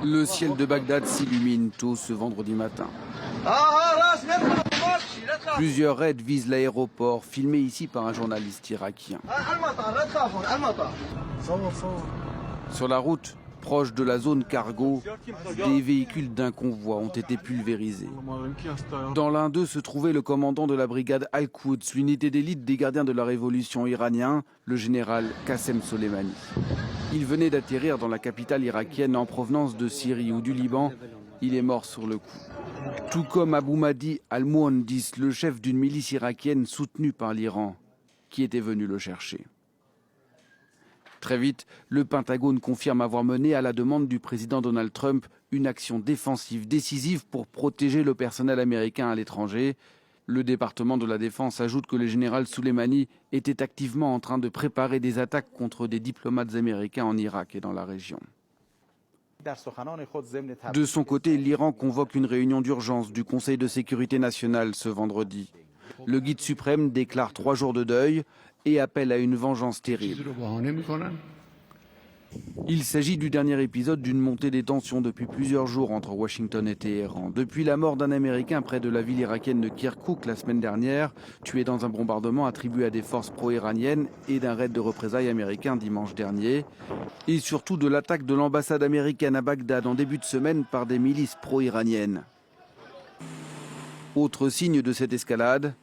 Le ciel de Bagdad s'illumine tôt ce vendredi matin. Plusieurs raids visent l'aéroport, filmé ici par un journaliste irakien. Sur la route, proche de la zone cargo, des véhicules d'un convoi ont été pulvérisés. Dans l'un d'eux se trouvait le commandant de la brigade Al-Quds, l'unité d'élite des gardiens de la révolution iranien, le général Qassem Soleimani. Il venait d'atterrir dans la capitale irakienne en provenance de Syrie ou du Liban. Il est mort sur le coup. Tout comme Abu Mahdi al-Muhandis, le chef d'une milice irakienne soutenue par l'Iran, qui était venu le chercher. Très vite, le Pentagone confirme avoir mené à la demande du président Donald Trump une action défensive décisive pour protéger le personnel américain à l'étranger. Le département de la Défense ajoute que le général Soleimani était activement en train de préparer des attaques contre des diplomates américains en Irak et dans la région. De son côté, l'Iran convoque une réunion d'urgence du Conseil de sécurité nationale ce vendredi. Le guide suprême déclare 3 jours de deuil et appelle à une vengeance terrible. Il s'agit du dernier épisode d'une montée des tensions depuis plusieurs jours entre Washington et Téhéran. Depuis la mort d'un Américain près de la ville irakienne de Kirkouk la semaine dernière, tué dans un bombardement attribué à des forces pro-iraniennes et d'un raid de représailles américain dimanche dernier. Et surtout de l'attaque de l'ambassade américaine à Bagdad en début de semaine par des milices pro-iraniennes. Autre signe de cette escalade,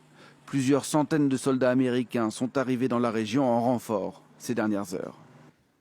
plusieurs centaines de soldats américains sont arrivés dans la région en renfort ces dernières heures.